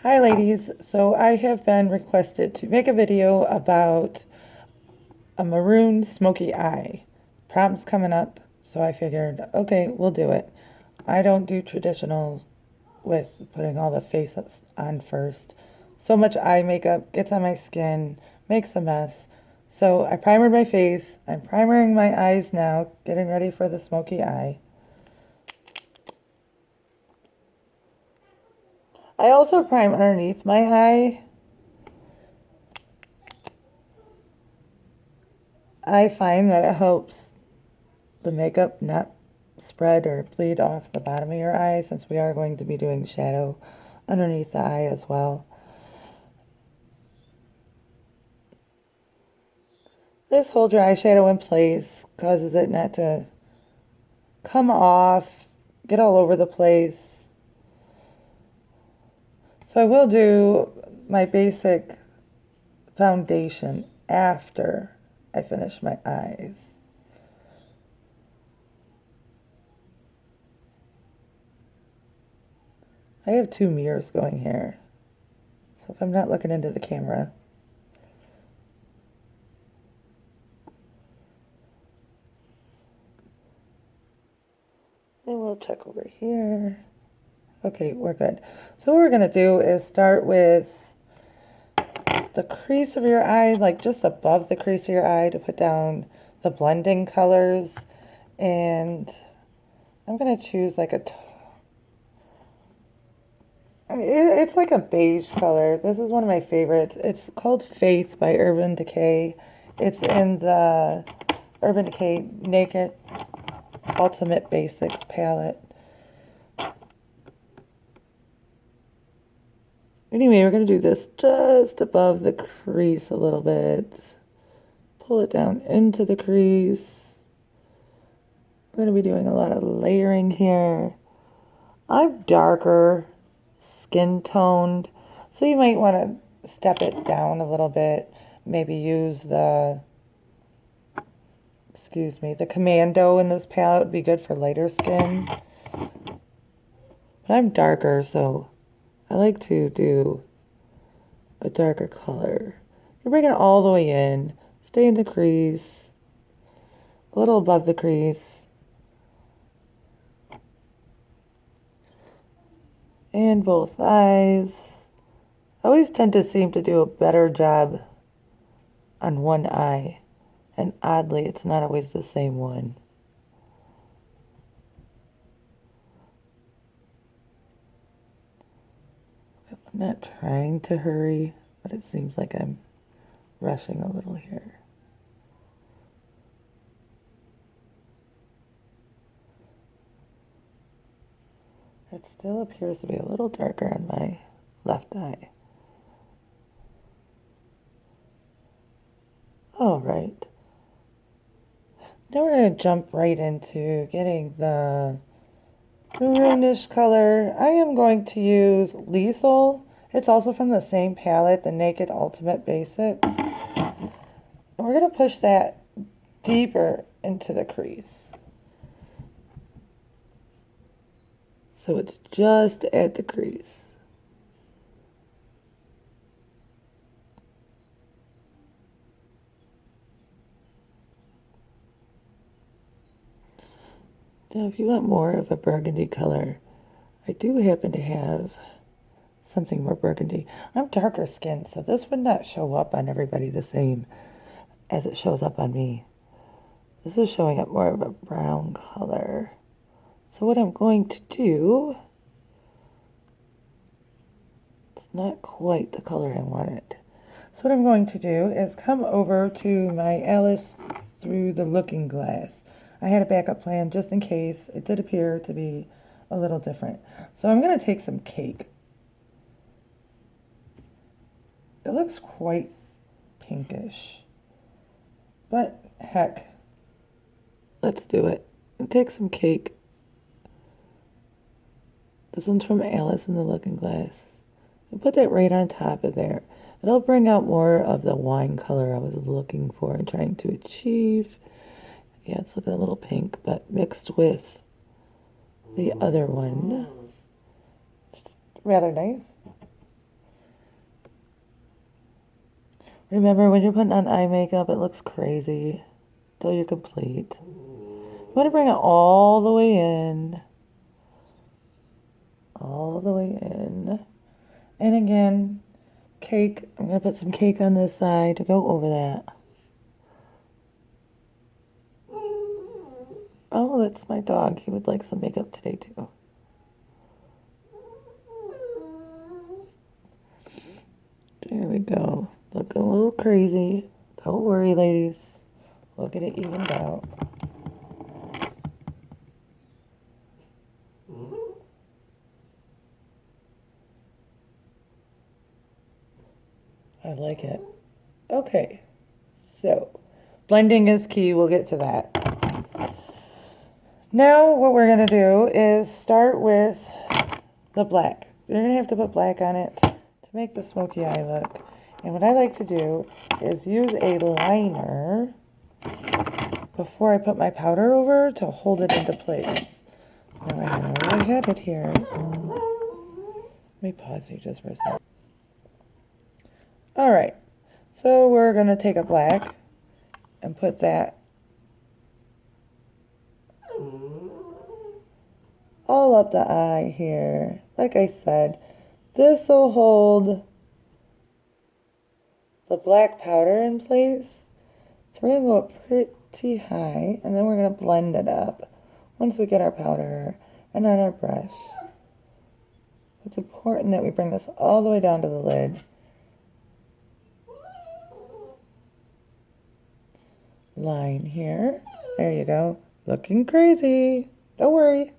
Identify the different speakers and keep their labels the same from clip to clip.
Speaker 1: Hi ladies, so I have been requested to make a video about a maroon smoky eye. Prom's coming up, so I figured, okay, we'll do it. I don't do traditional with putting all the face on first. So much eye makeup gets on my skin, makes a mess. So I primered my face, I'm primering my eyes now, getting ready for the smoky eye. I also prime underneath my eye. I find that it helps the makeup not spread or bleed off the bottom of your eye, since we are going to be doing shadow underneath the eye as well. This holds your eyeshadow in place, causes it not to come off, get all over the place. So I will do my basic foundation after I finish my eyes. I have two mirrors going here, so if I'm not looking into the camera. Then we'll check over here. Okay, we're good. So what we're gonna do is start with the crease of your eye, like just above the crease of your eye, to put down the blending colors. And I'm gonna choose like it's like a beige color. This is one of my favorites. It's called Faith by Urban Decay. It's in the Urban Decay Naked Ultimate Basics palette. Anyway, we're going to do this just above the crease a little bit. Pull it down into the crease. We're going to be doing a lot of layering here. I'm darker skin toned, so you might want to step it down a little bit. Maybe use the Commando in this palette would be good for lighter skin. But I'm darker, so I like to do a darker color. You bring it all the way in, stay in the crease, a little above the crease, and both eyes. I always tend to seem to do a better job on one eye, and oddly, it's not always the same one. I'm not trying to hurry, but it seems like I'm rushing a little here. It still appears to be a little darker on my left eye. All right. Now we're going to jump right into getting the maroonish color. I am going to use Lethal. It's also from the same palette, the Naked Ultimate Basics. And we're going to push that deeper into the crease, so it's just at the crease. Now, if you want more of a burgundy color, I do happen to have something more burgundy. I'm darker skinned, so this would not show up on everybody the same as it shows up on me. This is showing up more of a brown color. So what I'm going to do, it's not quite the color I wanted. So what I'm going to do is come over to my Alice Through the Looking Glass. I had a backup plan just in case. It did appear to be a little different. So I'm going to take some cake. It looks quite pinkish, but heck, let's do it. And take some cake. This one's from Alice in the Looking Glass. And put that right on top of there. It'll bring out more of the wine color I was looking for and trying to achieve. Yeah, it's looking a little pink, but mixed with the other one. It's rather nice. Remember, when you're putting on eye makeup, it looks crazy until you're complete. You want to bring it all the way in. All the way in. And again, cake. I'm going to put some cake on this side to go over that. Oh, that's my dog. He would like some makeup today, too. There we go. Looking a little crazy. Don't worry, ladies. We'll get it evened out. I like it. Okay. So, blending is key. We'll get to that. Now, what we're going to do is start with the black. You're going to have to put black on it to make the smoky eye look. And what I like to do is use a liner before I put my powder over to hold it into place. Now I know I had it here. Let me pause here just for a second. Alright, so we're going to take a black and put that all up the eye here. Like I said, this will hold the black powder in place. So we're going to go up pretty high, and then we're going to blend it up once we get our powder and on our brush. It's important that we bring this all the way down to the lid. Line here. There you go. Looking crazy. Don't worry.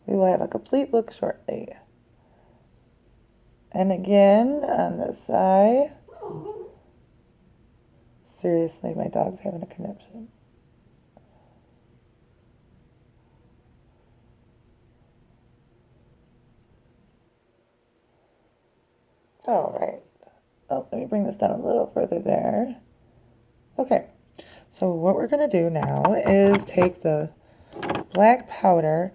Speaker 1: We will have a complete look shortly. And again, on this side. Seriously, my dog's having a conniption. All right. Oh, let me bring this down a little further there. Okay. So what we're going to do now is take the black powder.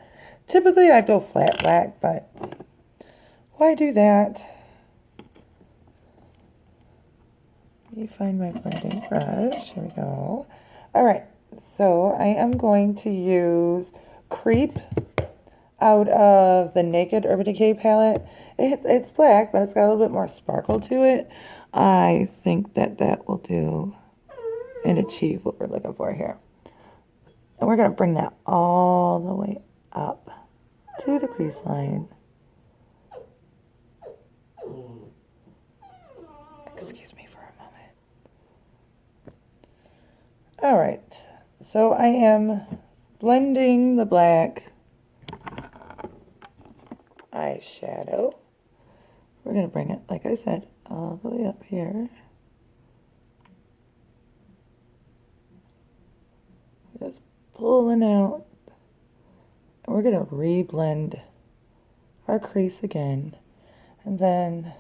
Speaker 1: Typically, I'd go flat black, but why do that? Let me find my blending brush. Here we go. All right. So I am going to use Creep out of the Naked Urban Decay palette. It's black, but it's got a little bit more sparkle to it. I think that will do and achieve what we're looking for here. And we're going to bring that all the way up to the crease line. Excuse me for a moment. All right, so I am blending the black eyeshadow. We're going to bring it, like I said, all the way up here. Just pulling out. And we're going to re-blend our crease again. And then,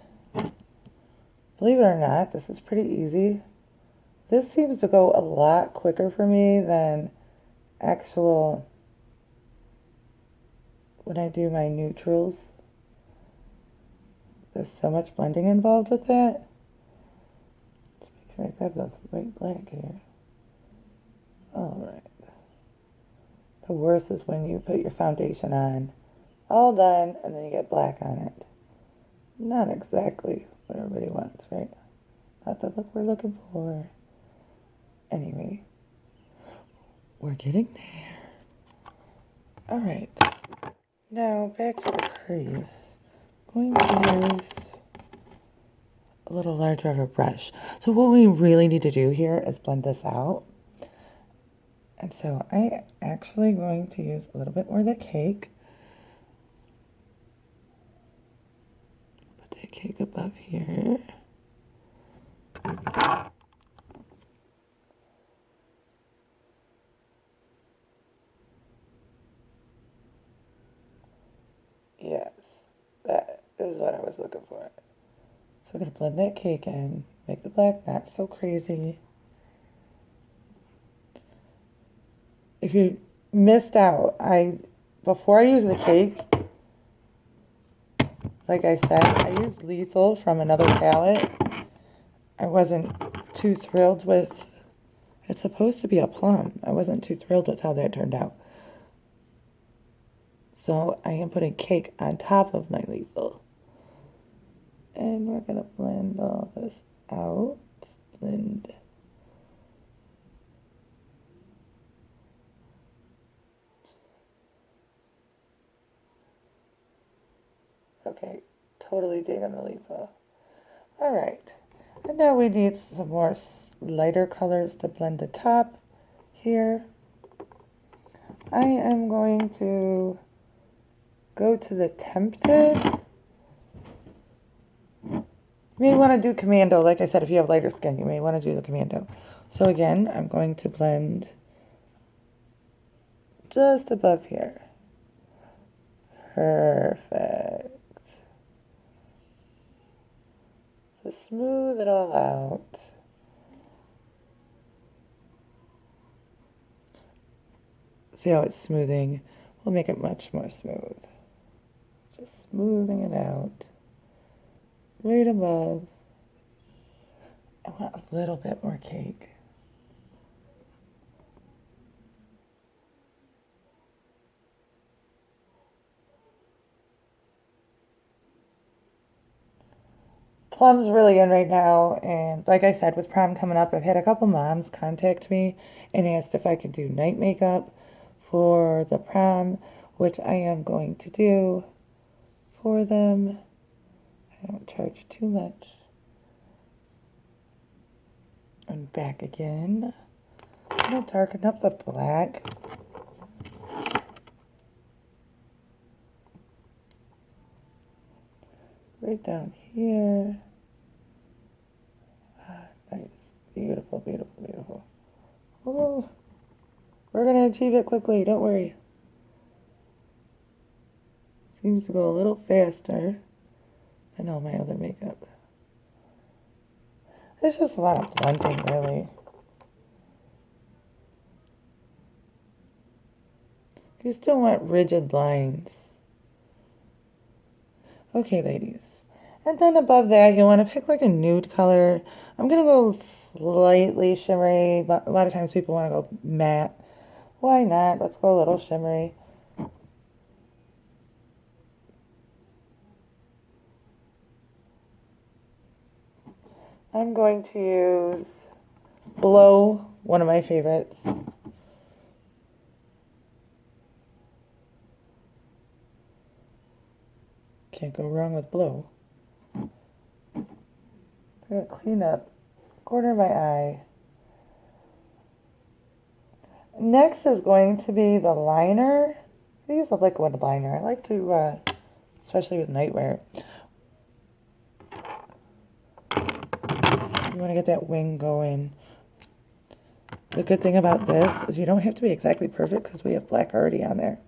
Speaker 1: believe it or not, this is pretty easy. This seems to go a lot quicker for me than actual, when I do my neutrals. There's so much blending involved with that. Just make sure I grab the right black here. Alright. The worst is when you put your foundation on, all done, and then you get black on it. Not exactly what everybody wants, right? Not the look we're looking for. Anyway, we're getting there. Alright. Now, back to the crease. I'm going to use a little larger of a brush. So what we really need to do here is blend this out. And so I actually going to use a little bit more of the cake. Put that cake above here. Yes, that is what I was looking for. So we're going to blend that cake in, make the black not so crazy. If you missed out, before I use the cake, like I said, I used Lethal from another palette. I wasn't too thrilled with, it's supposed to be a plum. I wasn't too thrilled with how that turned out. So I am putting cake on top of my lethal. And we're going to blend all this out. Blend. Okay, totally digging the lethal. All right, and now we need some more lighter colors to blend the top here. I am going to go to the Tempted. You may want to do Commando. Like I said, if you have lighter skin, you may want to do the Commando. So again, I'm going to blend just above here. Perfect. To smooth it all out. See how it's smoothing? We'll make it much more smooth. Just smoothing it out. Right above. I want a little bit more cake. Plum's really in right now, and like I said, with prom coming up, I've had a couple moms contact me and asked if I could do night makeup for the prom, which I am going to do for them. I don't charge too much. And back again. I'm going to darken up the black. Right down here. Nice. Beautiful, beautiful, beautiful. Oh, we're going to achieve it quickly. Don't worry. Seems to go a little faster than all my other makeup. There's just a lot of blending, really. You still want rigid lines. Okay, ladies. And then above that, you want to pick like a nude color. I'm going to go slightly shimmery, but a lot of times people want to go matte. Why not? Let's go a little shimmery. I'm going to use Blow, one of my favorites. Can't go wrong with Blow. I'm going to clean up corner of my eye. Next is going to be the liner. I use a liquid liner. I like to, especially with nightwear. You want to get that wing going. The good thing about this is you don't have to be exactly perfect because we have black already on there.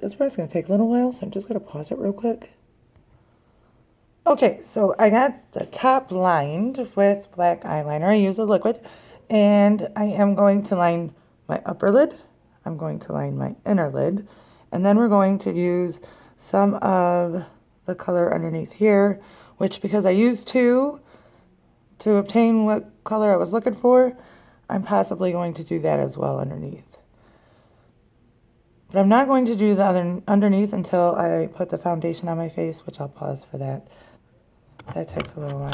Speaker 1: This part's going to take a little while, so I'm just going to pause it real quick. Okay, so I got the top lined with black eyeliner. I use a liquid, and I am going to line my upper lid. I'm going to line my inner lid, and then we're going to use some of the color underneath here, which because I used two to obtain what color I was looking for, I'm possibly going to do that as well underneath. But I'm not going to do the other underneath until I put the foundation on my face, which I'll pause for that. That takes a little while.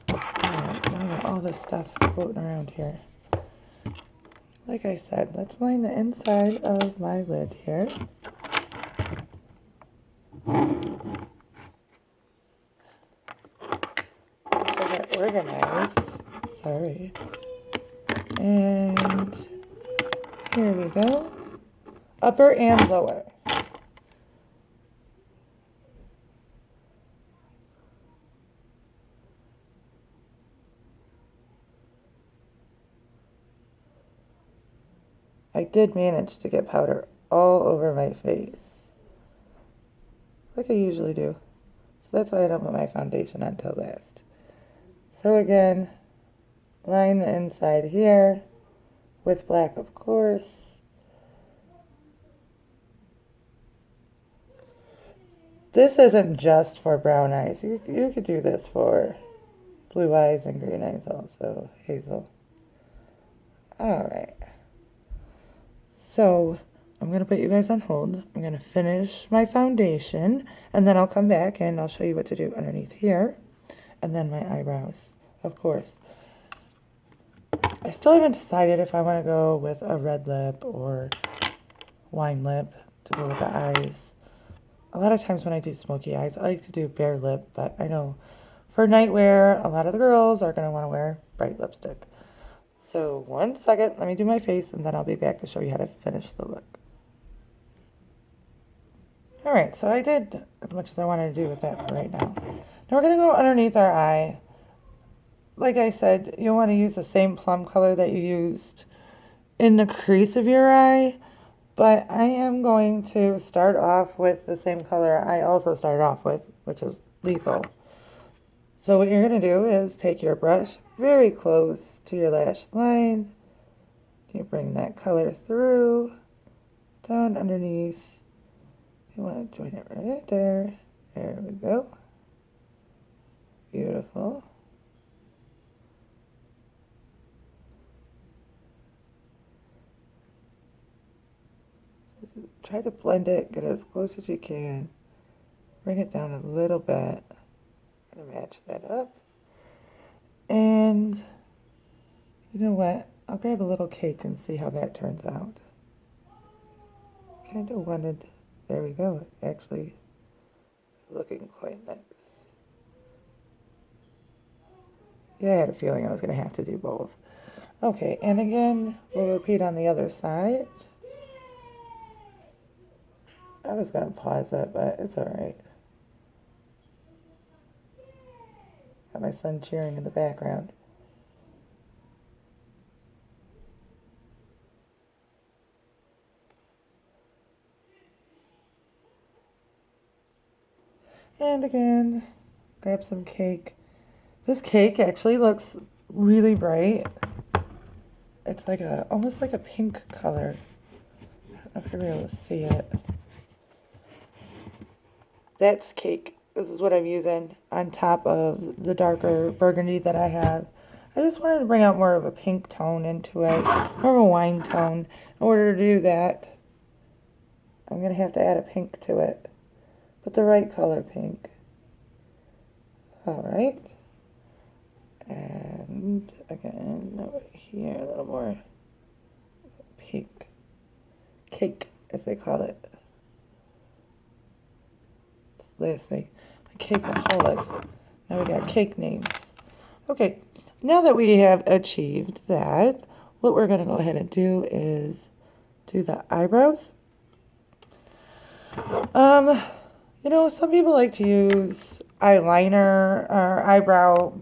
Speaker 1: Alright, now I got all this stuff floating around here. Like I said, let's line the inside of my lid here. Once I get organized, sorry. And here we go. Upper and lower. I did manage to get powder all over my face, like I usually do. So that's why I don't put my foundation on till last. So again, line the inside here with black, of course. This isn't just for brown eyes. You could do this for blue eyes and green eyes also, hazel. Alright. So, I'm going to put you guys on hold. I'm going to finish my foundation, and then I'll come back and I'll show you what to do underneath here, and then my eyebrows, of course. I still haven't decided if I want to go with a red lip or wine lip to go with the eyes. A lot of times when I do smoky eyes, I like to do bare lip, but I know for nightwear, a lot of the girls are going to want to wear bright lipstick. So 1 second, let me do my face, and then I'll be back to show you how to finish the look. Alright, so I did as much as I wanted to do with that for right now. Now we're going to go underneath our eye. Like I said, you'll want to use the same plum color that you used in the crease of your eye. But I am going to start off with the same color I also started off with, which is Lethal. So what you're going to do is take your brush very close to your lash line. You bring that color through, down underneath. You want to join it right there. There we go. Beautiful. Try to blend it, get it as close as you can. Bring it down a little bit. I'm going to match that up. And you know what? I'll grab a little cake and see how that turns out. Kind of wanted, there we go, actually looking quite nice. Yeah, I had a feeling I was going to have to do both. Okay, and again, we'll repeat on the other side. I was going to pause it, but it's alright. Got my son cheering in the background. And again, grab some cake. This cake actually looks really bright. It's like almost like a pink color. I don't know if you're able to see it. That's cake. This is what I'm using on top of the darker burgundy that I have. I just wanted to bring out more of a pink tone into it, more of a wine tone. In order to do that, I'm going to have to add a pink to it, but the right color pink. Alright. And again, over here, a little more pink. Cake, as they call it. Last thing, a cakeaholic. Now we got cake names. Okay, now that we have achieved that, what we're going to go ahead and do is do the eyebrows. You know, some people like to use eyeliner or eyebrow,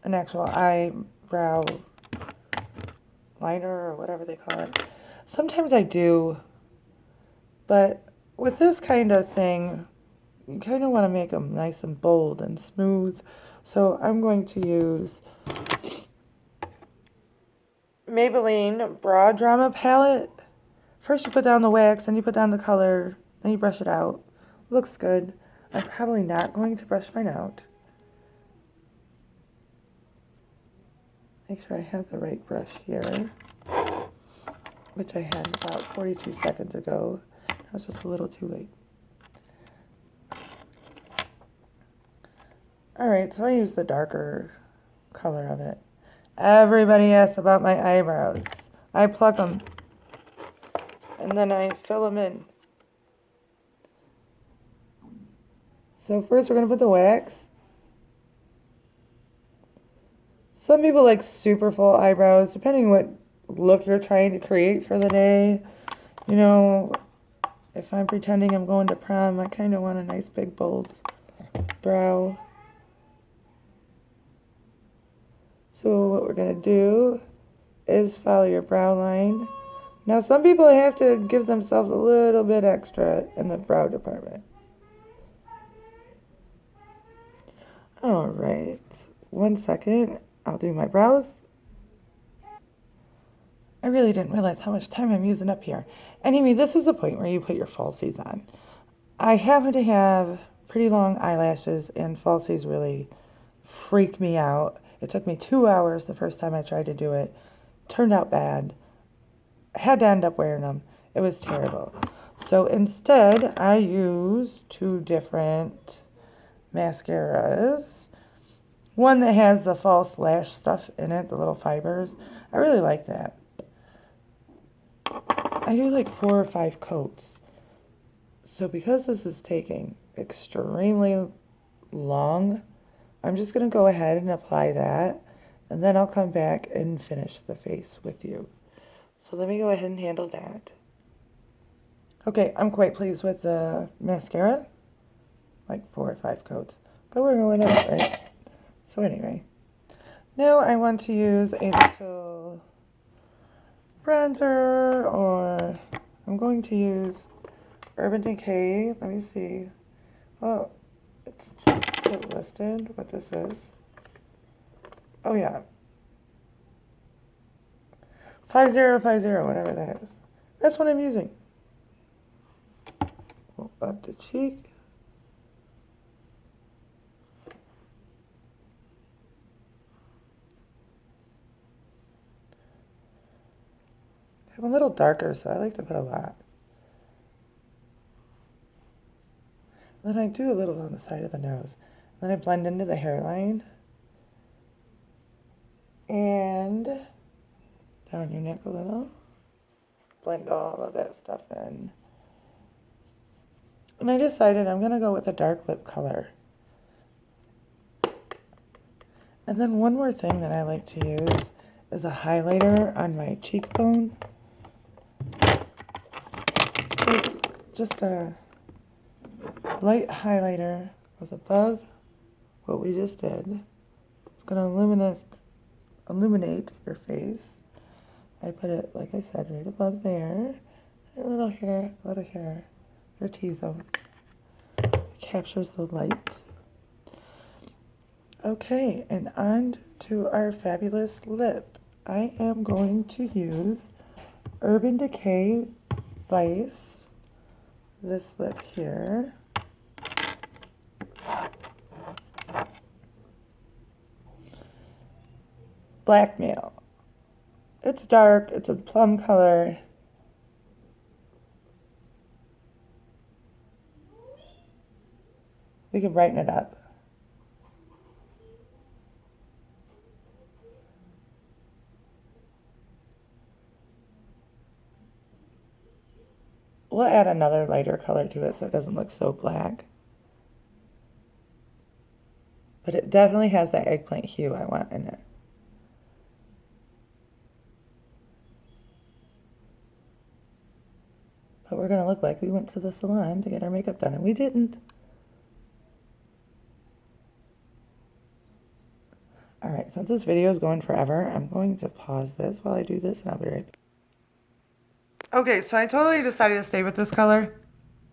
Speaker 1: an actual eyebrow liner or whatever they call it. Sometimes I do. But with this kind of thing, you kind of want to make them nice and bold and smooth. So I'm going to use Maybelline Brow Drama Palette. First you put down the wax, then you put down the color, then you brush it out. Looks good. I'm probably not going to brush mine out. Make sure I have the right brush here, which I had about 42 seconds ago. I was just a little too late. Alright, so I use the darker color of it. Everybody asks about my eyebrows. I pluck them, and then I fill them in. So first we're going to put the wax. Some people like super full eyebrows, depending what look you're trying to create for the day. You know, if I'm pretending I'm going to prom, I kind of want a nice big bold brow. So what we're going to do is follow your brow line. Now, some people have to give themselves a little bit extra in the brow department. All right, 1 second. I'll do my brows. I really didn't realize how much time I'm using up here. Anyway, this is the point where you put your falsies on. I happen to have pretty long eyelashes, and falsies really freak me out. It took me 2 hours the first time I tried to do it. Turned out bad. I had to end up wearing them. It was terrible. So instead, I use 2 different mascaras. One that has the false lash stuff in it, the little fibers. I really like that. I do like 4 or 5 coats. So because this is taking extremely long, I'm just going to go ahead and apply that, and then I'll come back and finish the face with you. So let me go ahead and handle that. Okay, I'm quite pleased with the mascara, like 4 or 5 coats, but we're going up, right? So anyway, now I want to use a little bronzer, or I'm going to use Urban Decay. Let me see. Oh, it's listed what this is. Oh yeah, 5050, whatever that is. That's what I'm using. Up the cheek. I'm a little darker, so I like to put a lot. Then I do a little on the side of the nose. Then I blend into the hairline. And down your neck a little. Blend all of that stuff in. And I decided I'm going to go with a dark lip color. And then one more thing that I like to use is a highlighter on my cheekbone. So just a light highlighter goes above what we just did. It's going to illuminate your face. I put it, like I said, right above there. A little here, your T-zone. Captures the light. Okay, and on to our fabulous lip. I am going to use Urban Decay Vice, this lip here. Blackmail. It's dark, it's a plum color. We can brighten it up. We'll add another lighter color to it so it doesn't look so black. But it definitely has that eggplant hue I want in it. But we're going to look like we went to the salon to get our makeup done, and we didn't. Alright, since this video is going forever, I'm going to pause this while I do this, and I'll be right back. Okay, so I totally decided to stay with this color.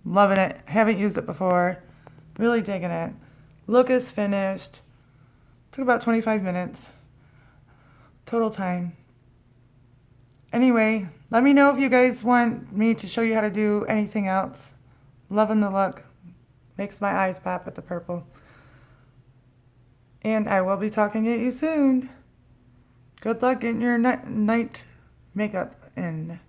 Speaker 1: Loving it. Haven't used it before. Really digging it. Look is finished. Took about 25 minutes. Total time. Anyway, let me know if you guys want me to show you how to do anything else. Loving the look. Makes my eyes pop at the purple. And I will be talking to you soon. Good luck getting your night makeup in.